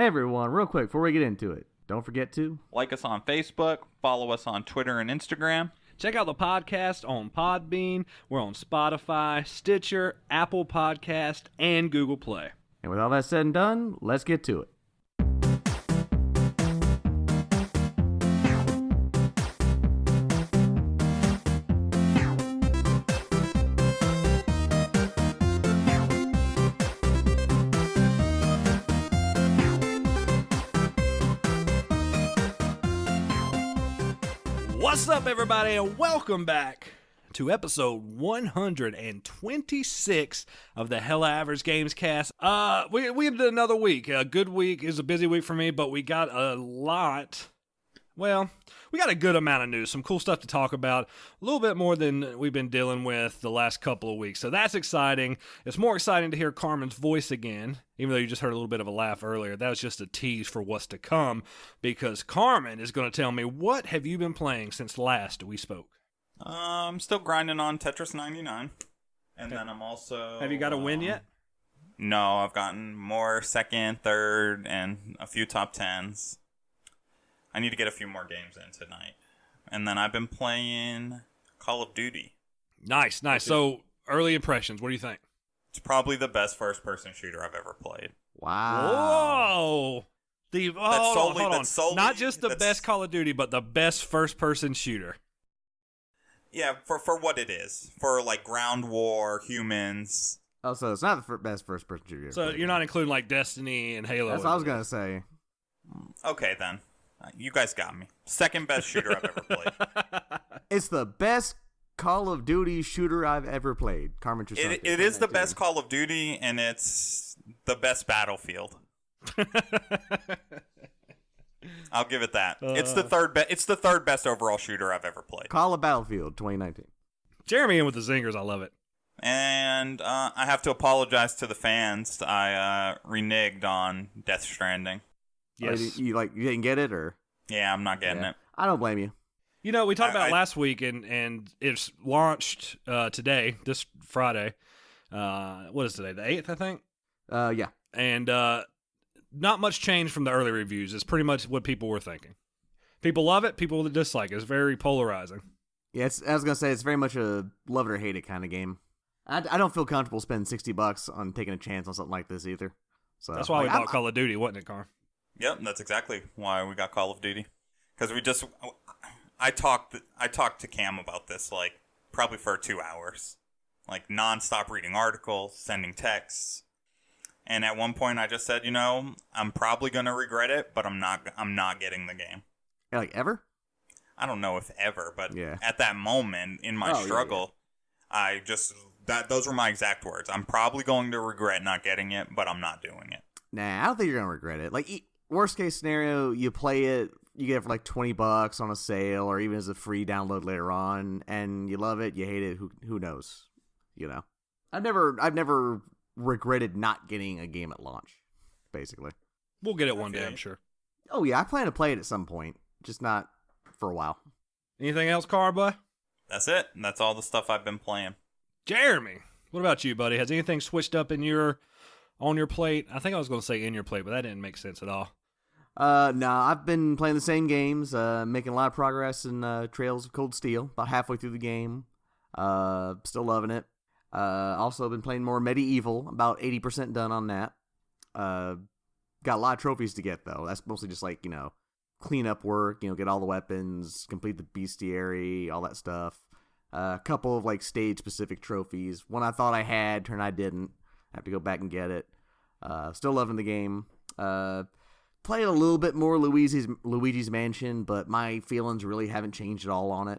Hey everyone, real quick before we get into it, don't forget to like us on Facebook, follow us on Twitter and Instagram. Check out the podcast on Podbean. We're on Spotify, Stitcher, Apple Podcast, and Google Play. And with all that said and done, let's get to it. What's up, everybody, and welcome back to episode 126 of the Hella Average Gamescast. We did another week. A good week. It was a busy week for me, but we got a good amount of news. Some cool stuff to talk about. A little bit more than we've been dealing with the last couple of weeks. So that's exciting. It's more exciting to hear Carmen's voice again, even though you just heard a little bit of a laugh earlier. That was just a tease for what's to come, because Carmen is going to tell me, what have you been playing since last we spoke? I'm still grinding on Tetris 99. And then I'm also... Have you got a win yet? No, I've gotten more second, third, and a few top 10s. I need to get a few more games in tonight. And then I've been playing Call of Duty. Nice. So, early impressions, what do you think? It's probably the best first-person shooter I've ever played. Wow. Whoa! Hold on. Not just the best Call of Duty, but the best first-person shooter. Yeah, for what it is. For, like, ground war, humans. Oh, so it's not the best first-person shooter. So you're not including, like, Destiny and Halo? That's what I was going to say. Okay, then. You guys got me. Second best shooter I've ever played. It's the best Call of Duty shooter I've ever played. Carmen, it is the best Call of Duty, and it's the best Battlefield. I'll give it that. It's the third best overall shooter I've ever played. Call of Battlefield 2019. Jeremy in with the zingers. I love it. And I have to apologize to the fans. I reneged on Death Stranding. Oh, Yes. you didn't get it, or? Yeah, I'm not getting it. I don't blame you. You know, we talked about it last week, and it's launched today, this Friday. What is today? The 8th, I think? Yeah. And not much change from the early reviews. It's pretty much what people were thinking. People love it. People dislike it. It's very polarizing. Yeah, I was going to say, it's very much a love it or hate it kind of game. I don't feel comfortable spending $60 on taking a chance on something like this either. So that's why we bought Call of Duty, wasn't it, Carm? Yep, that's exactly why we got Call of Duty. Because I talked to Cam about this, like, probably for 2 hours. Like, nonstop reading articles, sending texts. And at one point I just said, I'm probably going to regret it, but I'm not getting the game. Like, ever? I don't know if ever, but yeah. At that moment in my struggle, those were my exact words. I'm probably going to regret not getting it, but I'm not doing it. Nah, I don't think you're going to regret it. Like, worst case scenario, you play it, you get it for like $20 on a sale, or even as a free download later on, and you love it, you hate it, who knows? I've never regretted not getting a game at launch, basically. We'll get it one day, I'm sure. Oh yeah, I plan to play it at some point, just not for a while. Anything else, Car Boy? That's it. That's all the stuff I've been playing. Jeremy, what about you, buddy? Has anything switched up on your plate? I think I was going to say in your plate, but that didn't make sense at all. No, I've been playing the same games, making a lot of progress in Trails of Cold Steel, about halfway through the game. Still loving it. Also been playing more Medieval, about 80% done on that. Got a lot of trophies to get, though. That's mostly just like, clean up work, get all the weapons, complete the bestiary, all that stuff. A couple of like stage-specific trophies. One I thought I had, turned I didn't. I have to go back and get it. Still loving the game. Played a little bit more Luigi's Mansion, but my feelings really haven't changed at all on it.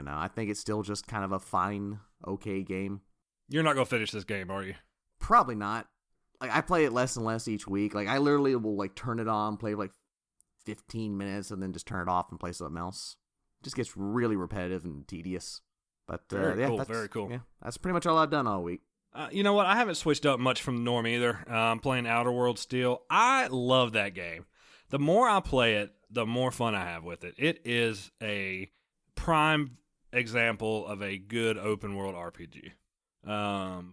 I think it's still just kind of a fine, okay game. You're not going to finish this game, are you? Probably not. Like, I play it less and less each week. Like, I literally will like turn it on, play like 15 minutes, and then just turn it off and play something else. It just gets really repetitive and tedious. But very cool. Yeah, that's pretty much all I've done all week. You know what? I haven't switched up much from the norm either. I'm playing Outer Worlds still. I love that game. The more I play it, the more fun I have with it. It is a prime example of a good open world RPG. I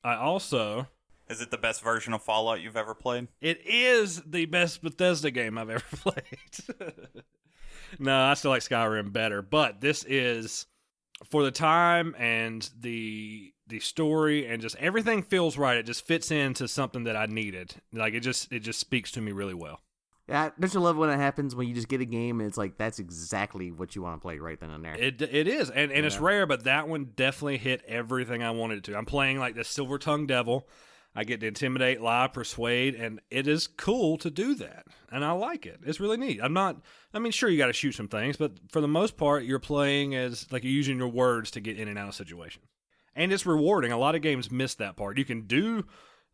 also Is it the best version of Fallout you've ever played? It is the best Bethesda game I've ever played. No, I still like Skyrim better, but this is, for the time and the story and just everything feels right. It just fits into something that I needed. Like, it just speaks to me really well. Yeah, don't you love when it happens when you just get a game and it's like that's exactly what you want to play right then and there? It is, and it's rare, but that one definitely hit everything I wanted it to. I'm playing like the Silver-Tongued Devil. I get to intimidate, lie, persuade, and it is cool to do that, and I like it. It's really neat. Sure, you got to shoot some things, but for the most part, you're playing as, like, you're using your words to get in and out of situations. And it's rewarding. A lot of games miss that part. You can do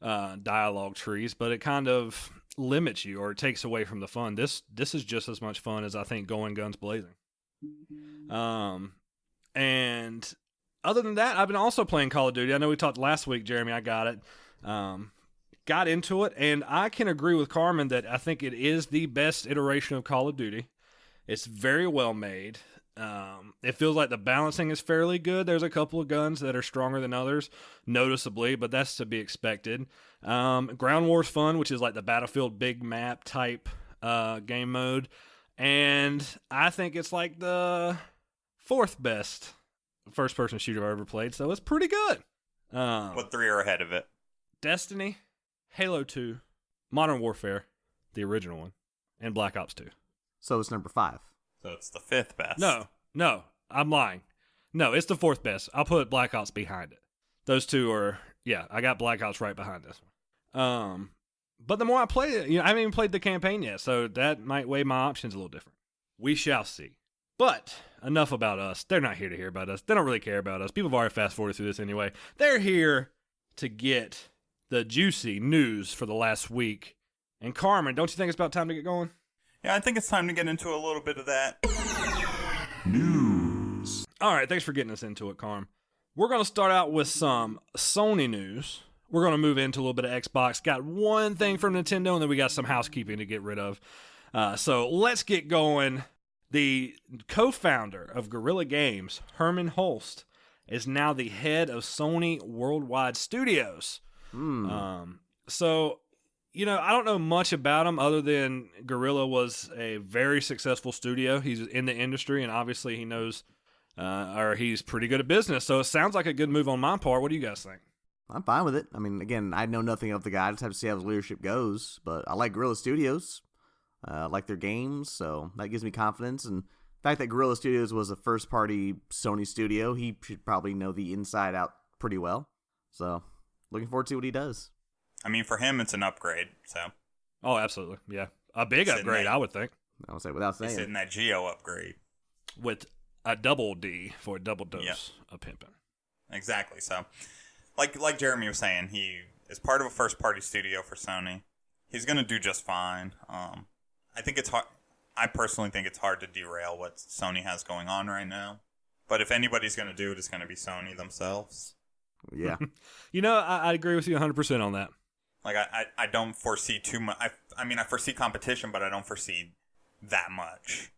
dialogue trees, but it kind of limits you or it takes away from the fun. This is just as much fun as, I think, going guns blazing. And other than that, I've been also playing Call of Duty. I know we talked last week, Jeremy. I got it. Got into it, and I can agree with Carmen that I think it is the best iteration of Call of Duty. It's very well made. It feels like the balancing is fairly good. There's a couple of guns that are stronger than others, noticeably, but that's to be expected. Ground War's fun, which is like the Battlefield big map type game mode, and I think it's like the fourth best first-person shooter I've ever played, so it's pretty good. What three are ahead of it? Destiny, Halo 2, Modern Warfare, the original one, and Black Ops 2. So it's number 5. So it's the fifth best. No, I'm lying. No, it's the fourth best. I'll put Black Ops behind it. Those two are, I got Black Ops right behind this one. But the more I play it, I haven't even played the campaign yet, so that might weigh my options a little different. We shall see. But enough about us. They're not here to hear about us. They don't really care about us. People have already fast-forwarded through this anyway. They're here to get the juicy news for the last week. And Carmen, don't you think it's about time to get going? Yeah, I think it's time to get into a little bit of that News. All right, thanks for getting us into it, Carm. We're going to start out with some Sony news. We're going to move into a little bit of Xbox. Got one thing from Nintendo, and then we got some housekeeping to get rid of. So let's get going. The co-founder of Guerilla Games, Herman Hulst, is now the head of Sony Worldwide Studios. So, I don't know much about him other than Guerrilla was a very successful studio. He's in the industry, and obviously he knows, or he's pretty good at business. So it sounds like a good move on my part. What do you guys think? I'm fine with it. I mean, again, I know nothing of the guy. I just have to see how his leadership goes. But I like Guerrilla Studios. I like their games, so that gives me confidence. And the fact that Guerrilla Studios was a first-party Sony studio, he should probably know the inside out pretty well. So, looking forward to what he does. I mean, for him, it's an upgrade, so. Oh, absolutely. Yeah. A big upgrade, I would think. I would say without saying He's it. hitting that Geo upgrade. With a double D for a double dose of pimping. Exactly. So, like Jeremy was saying, he is part of a first-party studio for Sony. He's going to do just fine. I think it's hard. I personally think it's hard to derail what Sony has going on right now. But if anybody's going to do it, it's going to be Sony themselves. Yeah. I agree with you 100% on that. Like, I don't foresee too much. I mean, I foresee competition, but I don't foresee that much.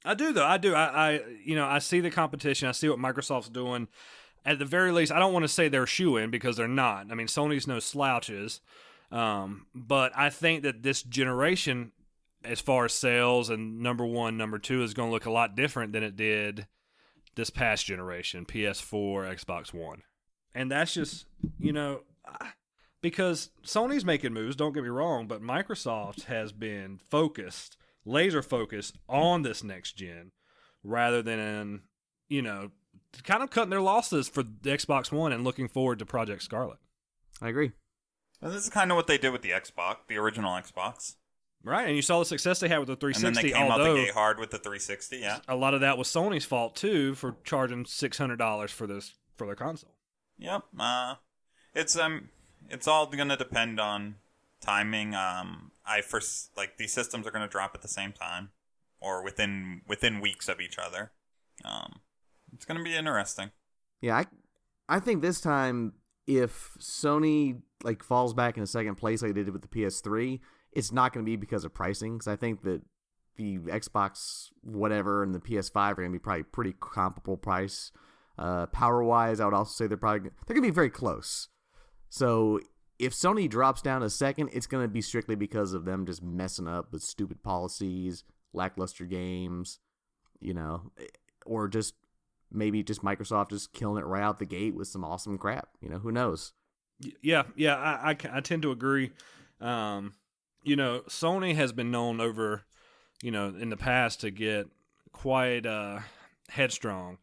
I do, though. I do. I see the competition. I see what Microsoft's doing. At the very least, I don't want to say they're shoo-in because they're not. I mean, Sony's no slouches. But I think that this generation, as far as sales and number one, number two, is going to look a lot different than it did this past generation, PS4, Xbox One. And that's just, because Sony's making moves, don't get me wrong, but Microsoft has been laser focused on this next gen rather than, kind of cutting their losses for the Xbox One and looking forward to Project Scarlet. I agree. And this is kind of what they did with the Xbox, the original Xbox. Right, and you saw the success they had with the 360. And then they came out the gate hard with the 360, yeah. A lot of that was Sony's fault, too, for charging $600 for their console. Yep. It's all going to depend on timing. These systems are going to drop at the same time or within weeks of each other. It's going to be interesting. Yeah, I think this time if Sony falls back into second place like they did with the PS3, it's not going to be because of pricing. Because I think that the Xbox whatever and the PS5 are going to be probably pretty comparable price. Power wise, I would also say they're going to be very close. So if Sony drops down a second, it's going to be strictly because of them just messing up with stupid policies, lackluster games, or just maybe just Microsoft just killing it right out the gate with some awesome crap. Who knows? Yeah, I tend to agree. Sony has been known over, in the past to get quite headstrong,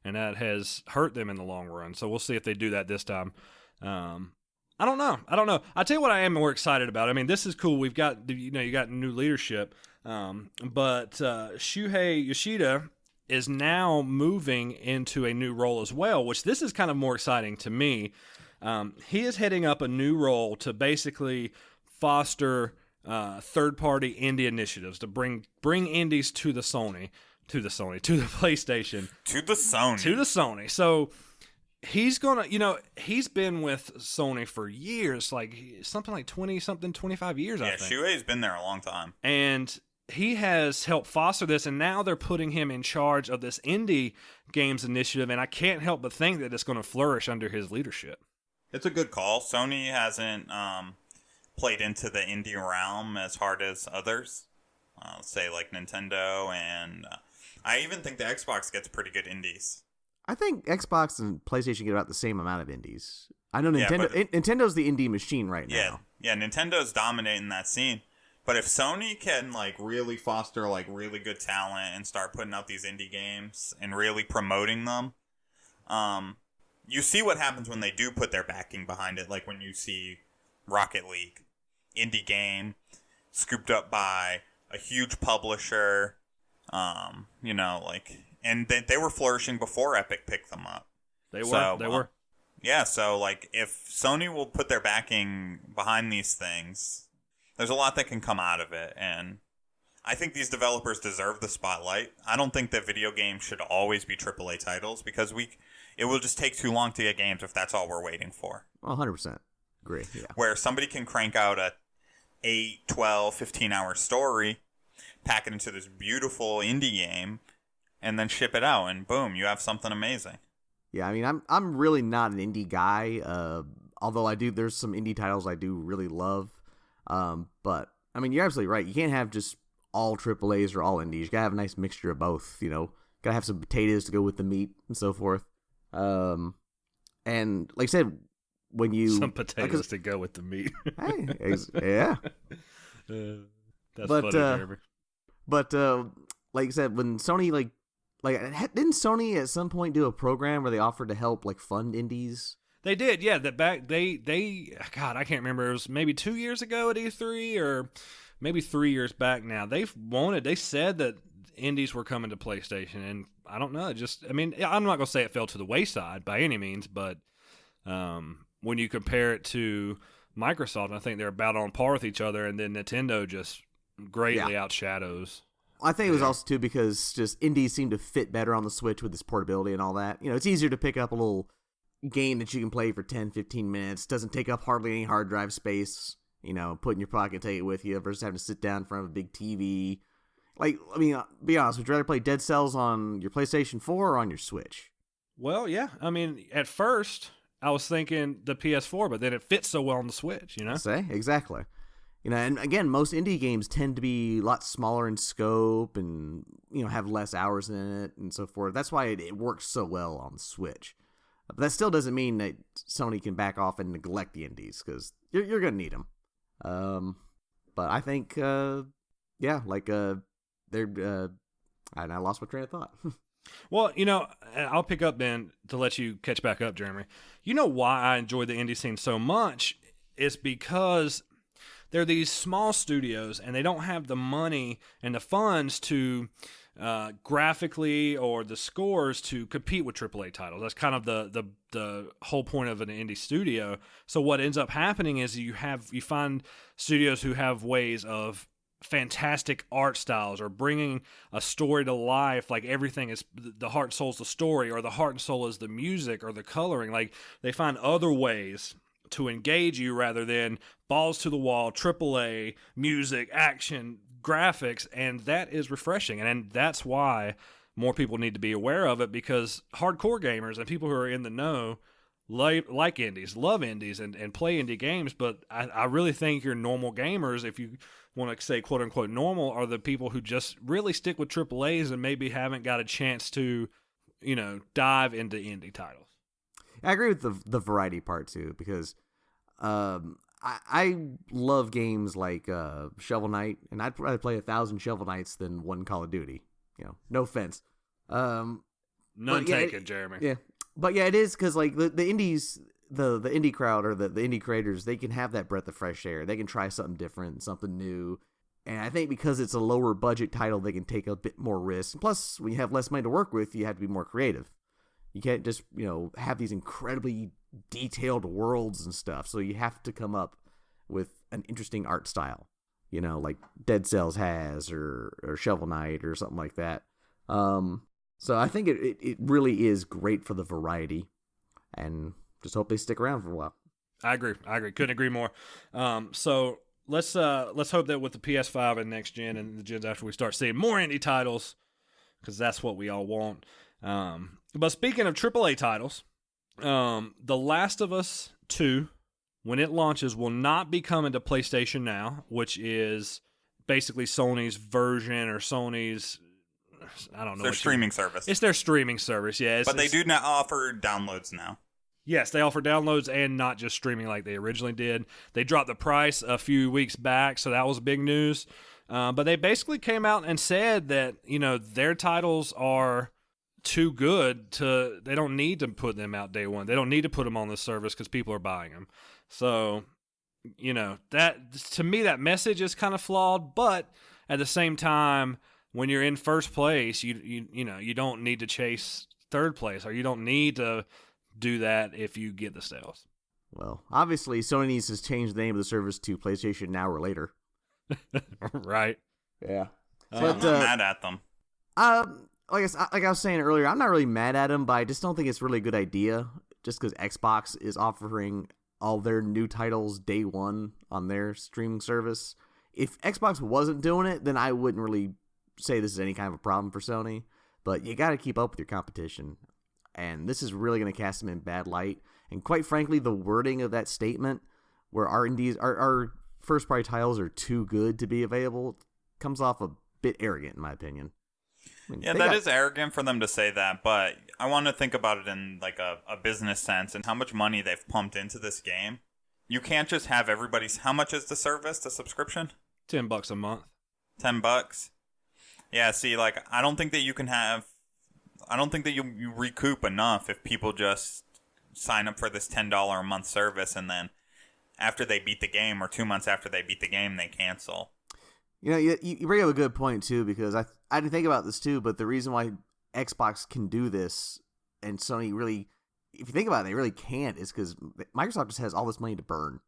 and that has hurt them in the long run. So we'll see if they do that this time. I don't know. I'll tell you what I am more excited about. I mean, this is cool. We've got, you got new leadership. But Shuhei Yoshida is now moving into a new role as well, which this is kind of more exciting to me. He is heading up a new role to basically foster third-party indie initiatives to bring indies to the PlayStation. To the Sony. So he's gonna, he's been with Sony for years, like something like 25 years, I think. Yeah, Shuei's been there a long time. And he has helped foster this, and now they're putting him in charge of this indie games initiative, and I can't help but think that it's going to flourish under his leadership. It's a good call. Sony hasn't played into the indie realm as hard as others, say like Nintendo, and I even think the Xbox gets pretty good indies. I think Xbox and PlayStation get about the same amount of indies. I know Nintendo's the indie machine right now. Yeah, Nintendo's dominating that scene. But if Sony can really foster really good talent and start putting out these indie games and really promoting them, you see what happens when they do put their backing behind it. Like when you see Rocket League, indie game, scooped up by a huge publisher, and they were flourishing before Epic picked them up. They were. Yeah, so if Sony will put their backing behind these things, there's a lot that can come out of it, and I think these developers deserve the spotlight. I don't think that video games should always be AAA titles, because it will just take too long to get games if that's all we're waiting for. 100%. Agree, yeah. Where somebody can crank out a 8, 12, 15-hour story, pack it into this beautiful indie game, and then ship it out, and boom, you have something amazing. Yeah, I mean, I'm really not an indie guy, although there's some indie titles I do really love. But I mean, you're absolutely right. You can't have just all AAAs or all indies. You gotta have a nice mixture of both. Gotta have some potatoes to go with the meat and so forth. And like I said, when you some potatoes to go with the meat. Hey, yeah. That's funny, Jeremy. But like I said, when Sony didn't Sony at some point do a program where they offered to help fund indies? They did, yeah. God, I can't remember. It was maybe 2 years ago at E3, or maybe 3 years back now. They said that indies were coming to PlayStation, and I don't know. I'm not gonna say it fell to the wayside by any means, but when you compare it to Microsoft, I think they're about on par with each other, and then Nintendo just greatly outshadows. I think it was also too because just indies seem to fit better on the Switch with its portability and all that. It's easier to pick up a little game that you can play for 10, 15 minutes. Doesn't take up hardly any hard drive space, put in your pocket, take it with you, versus having to sit down in front of a big TV. Be honest, would you rather play Dead Cells on your PlayStation 4 or on your Switch? Well, yeah. I mean, at first, I was thinking the PS4, but then it fits so well on the Switch, Say, exactly. And again, most indie games tend to be a lot smaller in scope and, have less hours in it and so forth. That's why it works so well on the Switch. But that still doesn't mean that Sony can back off and neglect the indies, because you're going to need them. But I think, they're, I lost my train of thought. Well, I'll pick up then to let you catch back up, Jeremy. You know why I enjoy the indie scene so much is because they're these small studios, and they don't have the money and the funds to graphically or the scores to compete with AAA titles. That's kind of the whole point of an indie studio. So what ends up happening is you find studios who have ways of fantastic art styles or bringing a story to life, like everything is the heart and soul is the story, or the heart and soul is the music or the coloring. Like they find other ways to engage you rather than balls to the wall, AAA, music, action, graphics, and that is refreshing. And that's why more people need to be aware of it, because hardcore gamers and people who are in the know like indies, love indies, and play indie games, but I really think your normal gamers, if you want to say quote unquote normal, are the people who just really stick with AAAs and maybe haven't got a chance to, dive into indie titles. I agree with the variety part too, because I love games like Shovel Knight, and I'd rather play 1,000 Shovel Knights than one Call of Duty. No offense. None taken, Jeremy. Yeah, but yeah, it is because like the indies, the indie crowd or the indie creators, they can have that breath of fresh air. They can try something different, something new. And I think because it's a lower budget title, they can take a bit more risk. Plus, when you have less money to work with, you have to be more creative. You can't just, have these incredibly detailed worlds and stuff. So you have to come up with an interesting art style, like Dead Cells has or Shovel Knight or something like that. So I think it really is great for the variety, and just hope they stick around for a while. I agree. Couldn't agree more. So let's hope that with the PS5 and next gen and the gens after, we start seeing more indie titles, because that's what we all want. But speaking of AAA titles, The Last of Us 2, when it launches, will not be coming to PlayStation Now, which is basically Sony's version, or Sony's, I don't know. Their streaming service. It's their streaming service, yeah. But they do not offer downloads now. Yes, they offer downloads and not just streaming like they originally did. They dropped the price a few weeks back, so that was big news. But they basically came out and said that, their titles are too good they don't need to put them out day one. They don't need to put them on the service because people are buying them. So, that, to me, that message is kind of flawed, but at the same time, when you're in first place, you don't need to chase third place, or you don't need to do that if you get the sales. Well, obviously, Sony needs to change the name of the service to PlayStation Now or later. Right. Yeah. I'm not mad at them. Like I was saying earlier, I'm not really mad at them, but I just don't think it's really a good idea, just because Xbox is offering all their new titles day one on their streaming service. If Xbox wasn't doing it, then I wouldn't really say this is any kind of a problem for Sony, but you got to keep up with your competition, and this is really going to cast them in bad light. And quite frankly, the wording of that statement, where our first party titles are too good to be available, comes off a bit arrogant, in my opinion. Yeah, that is arrogant for them to say that, but I want to think about it in like a business sense and how much money they've pumped into this game. You can't just have everybody's. How much is the service, the subscription? $10 a month. $10. Yeah, see, like, I don't think that you recoup enough if people just sign up for this $10 a month service and then after they beat the game, or 2 months after they beat the game, they cancel. You bring up a good point too, because I didn't think about this too, but the reason why Xbox can do this and Sony really, if you think about it, they really can't, is because Microsoft just has all this money to burn,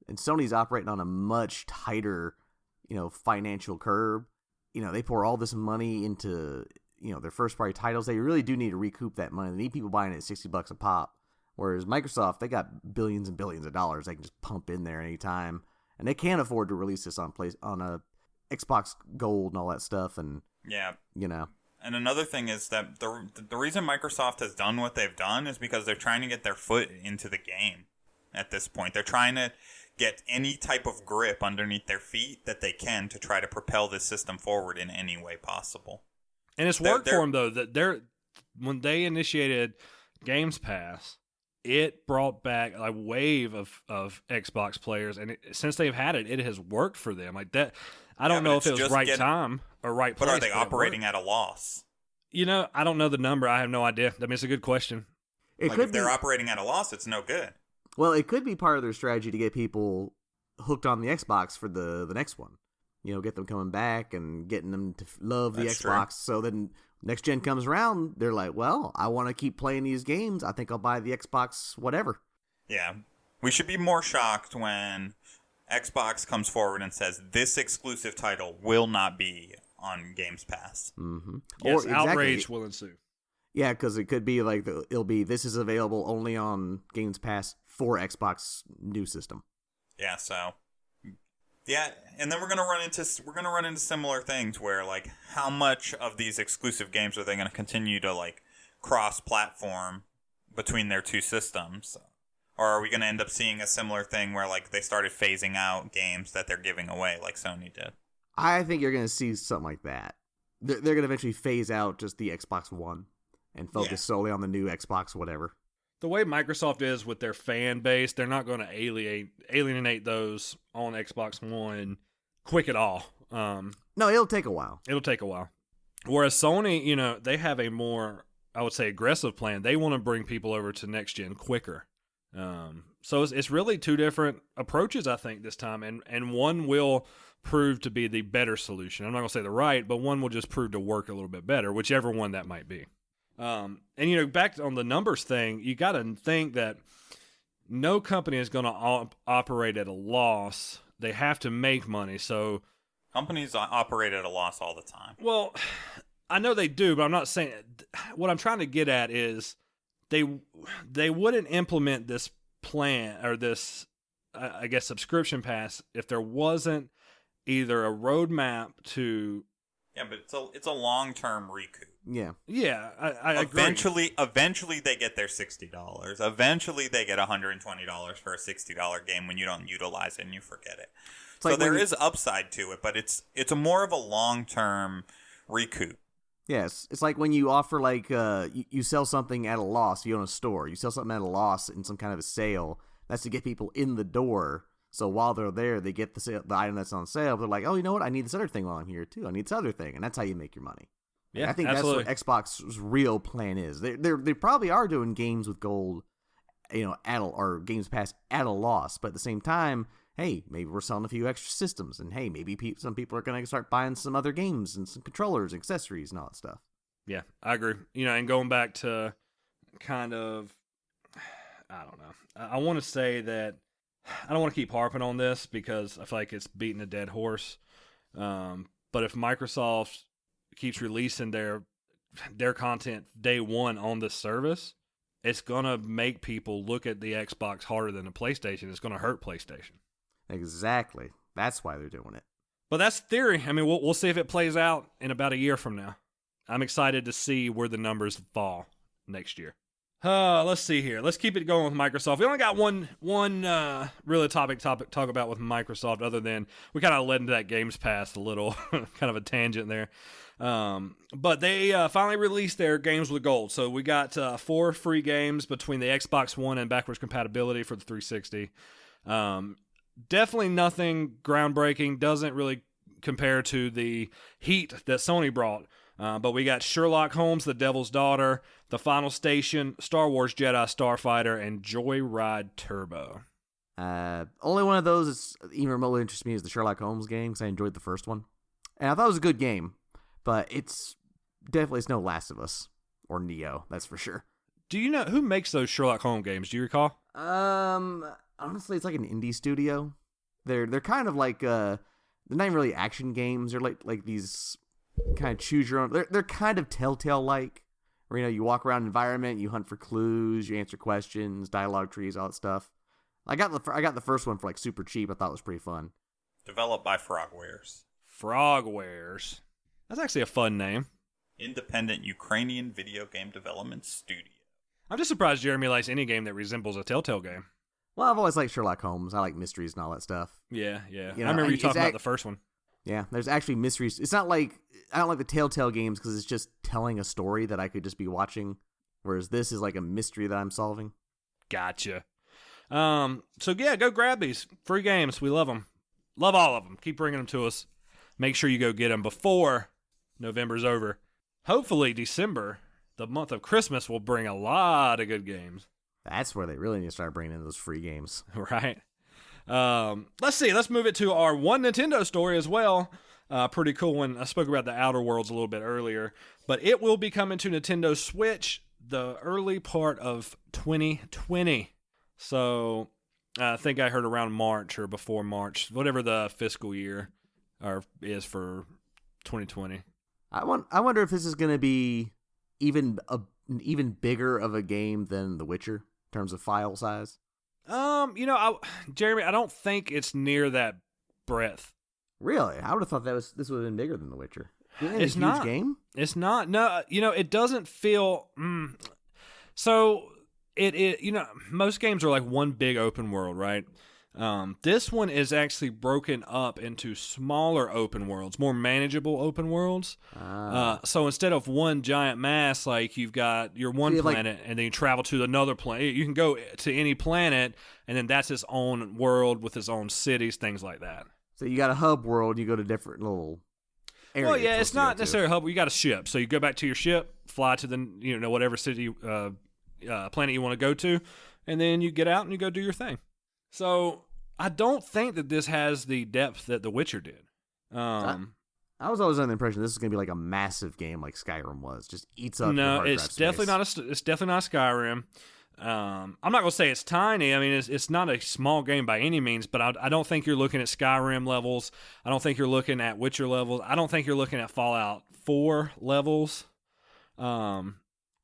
and Sony's operating on a much tighter, financial curve. They pour all this money into, their first party titles. They really do need to recoup that money. They need people buying it at $60 a pop. Whereas Microsoft, they got billions and billions of dollars they can just pump in there anytime, and they can't afford to release this on a Xbox Gold and all that stuff. And yeah, And another thing is that the reason Microsoft has done what they've done is because they're trying to get their foot into the game. At this point, they're trying to get any type of grip underneath their feet that they can to try to propel this system forward in any way possible. And it's worked for them, though. That when they initiated Games Pass, it brought back a wave of Xbox players, and since they've had it, it has worked for them. Like that, I don't know if it was right time or right place. But are they operating at a loss? I don't know the number. I have no idea. I mean, it's a good question. If they're operating at a loss, it's no good. Well, it could be part of their strategy to get people hooked on the Xbox for the next one. Get them coming back and getting them to love the Xbox. True. So then next gen comes around, they're like, well, I want to keep playing these games. I think I'll buy the Xbox whatever. Yeah. We should be more shocked when Xbox comes forward and says this exclusive title will not be on Games Pass. Mm-hmm. Yes, outrage will ensue. Yeah, because it could be like it'll be this is available only on Games Pass for Xbox new system. Yeah, so yeah, and then we're gonna run into similar things where like how much of these exclusive games are they gonna continue to like cross-platform between their two systems? Or are we going to end up seeing a similar thing where like they started phasing out games that they're giving away like Sony did? I think you're going to see something like that. They're going to eventually phase out just the Xbox One and focus solely on the new Xbox whatever. The way Microsoft is with their fan base, they're not going to alienate those on Xbox One quick at all. No, it'll take a while. It'll take a while. Whereas Sony, they have a more, I would say, aggressive plan. They want to bring people over to next gen quicker. So it's really two different approaches, I think, this time, and one will prove to be the better solution. I'm not going to say the right, but one will just prove to work a little bit better, whichever one that might be. And back on the numbers thing, you got to think that no company is going to operate at a loss. They have to make money. So companies operate at a loss all the time. Well, I know they do, but I'm not saying. What I'm trying to get at is they wouldn't implement this plan or this, I guess, subscription pass if there wasn't either a roadmap to. Yeah, but it's a long-term recoup. Yeah, I agree. Eventually they get their $60. Eventually they get $120 for a $60 game when you don't utilize it and you forget it. So there is upside to it, but it's a more of a long-term recoup. Yes, it's like when you offer you sell something at a loss. You own a store, you sell something at a loss in some kind of a sale. That's to get people in the door. So while they're there, they get the item that's on sale. They're like, oh, you know what? I need this other thing while I'm here, too. I need this other thing. And that's how you make your money. Yeah, I think absolutely. That's what Xbox's real plan is. They probably are doing games with gold, or Games Pass at a loss. But at the same time, hey, maybe we're selling a few extra systems. And hey, maybe some people are going to start buying some other games and some controllers, accessories, and all that stuff. Yeah, I agree. And going back to kind of, I don't know. I want to say that I don't want to keep harping on this because I feel like it's beating a dead horse. But if Microsoft keeps releasing their content day one on this service, it's going to make people look at the Xbox harder than the PlayStation. It's going to hurt PlayStation. Exactly. That's why they're doing it. But that's theory. I mean, we'll see if it plays out in about a year from now. I'm excited to see where the numbers fall next year. Let's see here. Let's keep it going with Microsoft. We only got one really topic to talk about with Microsoft, other than we kind of led into that Games Pass a little, kind of a tangent there. But they finally released their games with gold. So we got 4 free games between the Xbox One and backwards compatibility for the 360. Definitely nothing groundbreaking. Doesn't really compare to the heat that Sony brought. But we got Sherlock Holmes, The Devil's Daughter, The Final Station, Star Wars Jedi Starfighter, and Joyride Turbo. Only one of those that's even remotely interests me is the Sherlock Holmes game, because I enjoyed the first one. And I thought it was a good game, but it's no Last of Us or Neo, that's for sure. Do you know who makes those Sherlock Holmes games? Do you recall? Honestly, it's like an indie studio. They're kind of like they're not even really action games. They're like these kind of choose your own. They're kind of Telltale like, where you walk around an environment, you hunt for clues, you answer questions, dialogue trees, all that stuff. I got the first one for like super cheap. I thought it was pretty fun. Developed by Frogwares. Frogwares. That's actually a fun name. Independent Ukrainian video game development studio. I'm just surprised Jeremy likes any game that resembles a Telltale game. Well, I've always liked Sherlock Holmes. I like mysteries and all that stuff. Yeah. I remember you talking about the first one. Yeah, there's actually mysteries. It's not like, I don't like the Telltale games because it's just telling a story that I could just be watching, whereas this is like a mystery that I'm solving. Gotcha. So yeah, go grab these free games. We love them. Love all of them. Keep bringing them to us. Make sure you go get them before November's over. Hopefully December, the month of Christmas, will bring a lot of good games. That's where they really need to start bringing in those free games. Right. Let's see. Let's move it to our One Nintendo story as well. Pretty cool one. I spoke about the Outer Worlds a little bit earlier, but it will be coming to Nintendo Switch the early part of 2020. So I think I heard around March or before March, whatever the fiscal year is for 2020. I wonder if this is going to be even bigger of a game than The Witcher in terms of file size. Jeremy, I don't think it's near that breadth. Really? I would have thought this would have been bigger than The Witcher. It's not a huge game. It's not. No, it doesn't feel. So most games are like one big open world, right? This one is actually broken up into smaller open worlds, more manageable open worlds. So instead of one giant mass, like you've got your one planet, and then you travel to another planet. You can go to any planet, and then that's its own world with its own cities, things like that. So you got a hub world, you go to different little areas. Well, yeah, it's not necessarily a hub. You got a ship, so you go back to your ship, fly to the whatever city, planet you want to go to, and then you get out and you go do your thing. So I don't think that this has the depth that The Witcher did. I was always under the impression this is going to be like a massive game like Skyrim was. Just eats up. No, your hard it's drive definitely space. not. It's definitely not Skyrim. I'm not going to say it's tiny. I mean, it's not a small game by any means. But I don't think you're looking at Skyrim levels. I don't think you're looking at Witcher levels. I don't think you're looking at Fallout 4 levels. Fallout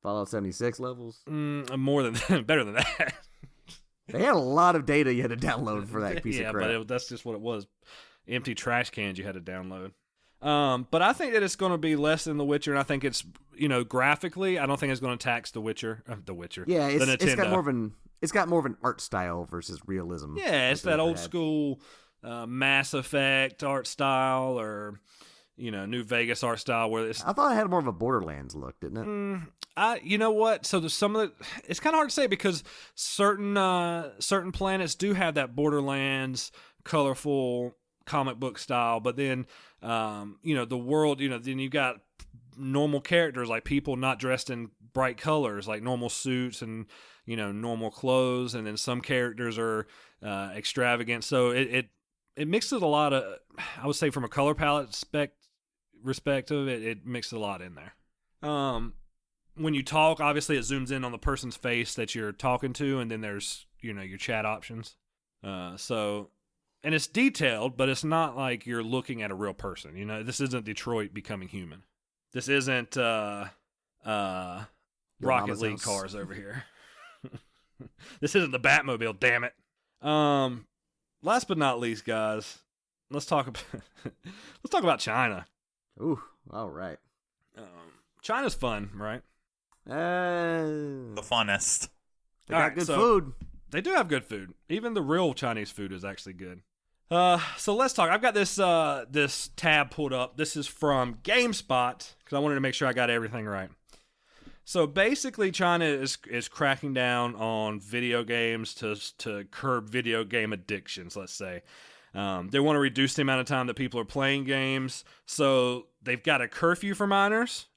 76 levels. More than that, better than that. They had a lot of data you had to download for that piece of crap. Yeah, but that's just what it was. Empty trash cans you had to download. But I think that it's going to be less than The Witcher, and I think it's, graphically, I don't think it's going to tax The Witcher. Yeah, it's got Nintendo. it's got more of an art style versus realism. Yeah, it's that old school Mass Effect art style, or New Vegas art style, where it's. I thought it had more of a Borderlands look, didn't it? You know what? So there's some of the. It's kind of hard to say because certain planets do have that Borderlands colorful comic book style, but then the world, then you've got normal characters, like people not dressed in bright colors, like normal suits and normal clothes, and then some characters are extravagant. So it mixes a lot of, I would say, from a color palette perspective, it mixes a lot in there. When you talk, obviously it zooms in on the person's face that you're talking to, and then there's your chat options. And it's detailed, but it's not like you're looking at a real person. This isn't Detroit Becoming Human. This isn't Rocket League cars over here. This isn't the Batmobile, damn it. Last but not least, guys, let's talk about China. Ooh, all right. China's fun, right? The funnest. They got good food. They do have good food. Even the real Chinese food is actually good. So let's talk. I've got this tab pulled up. This is from GameSpot because I wanted to make sure I got everything right. So basically, China is cracking down on video games to curb video game addictions, let's say. They want to reduce the amount of time that people are playing games. So they've got a curfew for minors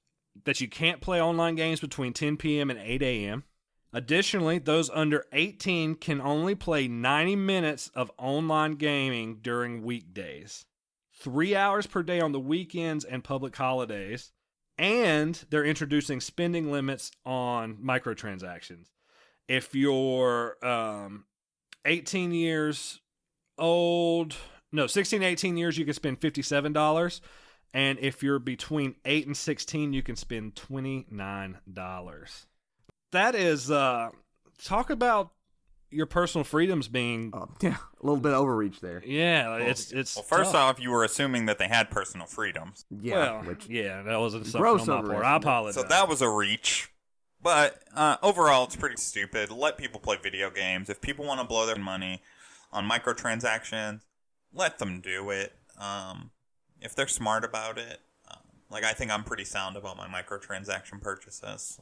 that you can't play online games between 10 p.m. and 8 a.m. Additionally, those under 18 can only play 90 minutes of online gaming during weekdays, 3 hours per day on the weekends and public holidays, and they're introducing spending limits on microtransactions. If you're 16 to 18 years, you can spend $57, and if you're between 8 and 16, you can spend $29. That is, talk about your personal freedoms being... yeah, a little bit of overreach there. Yeah, it's Well, first off, you were assuming that they had personal freedoms. Yeah, that wasn't something gross on my part. I apologize. So that was a reach. But overall, it's pretty stupid. Let people play video games. If people want to blow their money on microtransactions, let them do it. If they're smart about it. I think I'm pretty sound about my microtransaction purchases.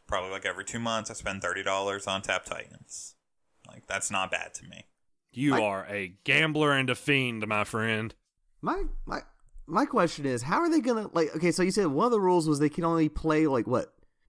Probably every 2 months, I spend $30 on Tap Titans. That's not bad to me. You are a gambler and a fiend, my friend. My question is, how are they gonna okay? So you said one of the rules was they can only play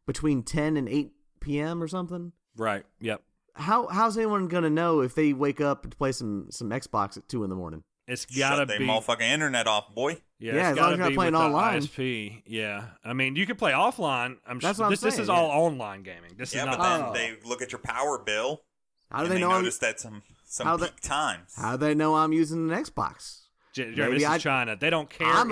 between 10 and 8 p.m. or something. Right. Yep. How's anyone gonna know if they wake up to play some Xbox at 2 a.m? It's gotta Shut be their motherfucking internet off, boy. Yeah, it's as long gotta as you're not be playing with the online. ISP. Yeah, I mean you can play offline. I'm That's sure what I'm this saying, is all online gaming. This is not. But then they look at your power bill. How do and they know? Notice that some peak times. How do they know I'm using an Xbox? Jeremy, this is China. They don't care.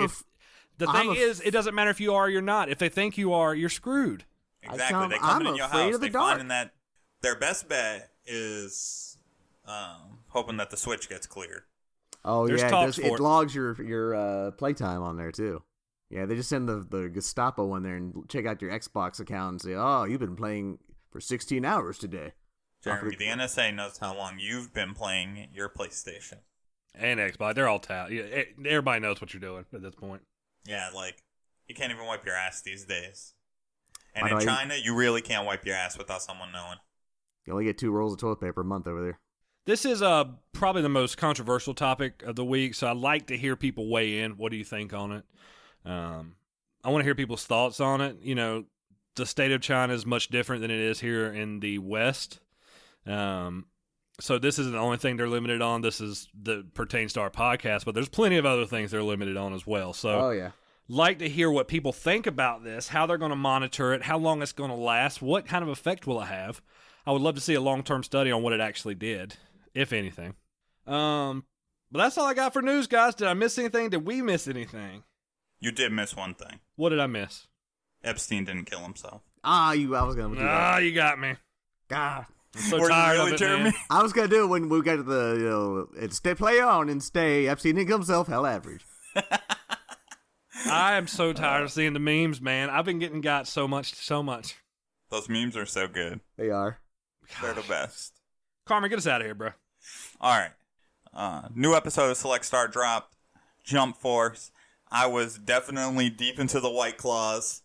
The thing is, it doesn't matter if you are or you're not. If they think you are, you're screwed. Exactly. They come in your house. They find that their best bet is hoping that the Switch gets cleared. Oh, There's yeah, talks it for it. logs your playtime on there, too. Yeah, they just send the Gestapo in there and check out your Xbox account and say, oh, you've been playing for 16 hours today. Jeremy, the NSA knows how long you've been playing your PlayStation. And Xbox, they're all everybody knows what you're doing at this point. Yeah, like, you can't even wipe your ass these days. And in China, you really can't wipe your ass without someone knowing. You only get 2 rolls of toilet paper a month over there. This is probably the most controversial topic of the week, so I'd like to hear people weigh in. What do you think on it? I want to hear people's thoughts on it. You know, the state of China is much different than it is here in the West. So this isn't the only thing they're limited on. This is that pertains to our podcast, but there's plenty of other things they're limited on as well. So, like to hear what people think about this, how they're going to monitor it, how long it's going to last, what kind of effect will it have. I would love to see a long-term study on what it actually did, if anything. But that's all I got for news, guys. Did I miss anything? Did we miss anything? You did miss one thing. What did I miss? Epstein didn't kill himself. I was going to do that. You got me. God. I'm so tired of it, Jeremy? man. I was going to do it when we got to the, it's stay play on and stay. Epstein didn't kill himself. Hella average. I am so tired of seeing the memes, man. I've been getting got so much. Those memes are so good. They are. They're the best. Carmen, get us out of here, bro. All right. New episode of Select Star dropped. Jump Force. I was definitely deep into the White Claws.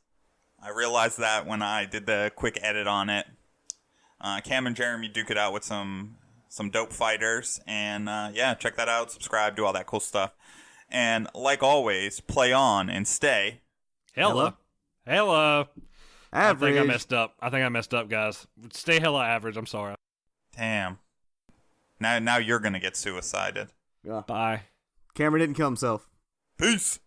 I realized that when I did the quick edit on it. Cam and Jeremy duke it out with some dope fighters. And yeah, check that out. Subscribe. Do all that cool stuff. And like always, play on and stay. Hella. Average. I think I messed up, guys. Stay hella average. I'm sorry. Damn. Now you're going to get suicided. Yeah. Bye. Cameron didn't kill himself. Peace.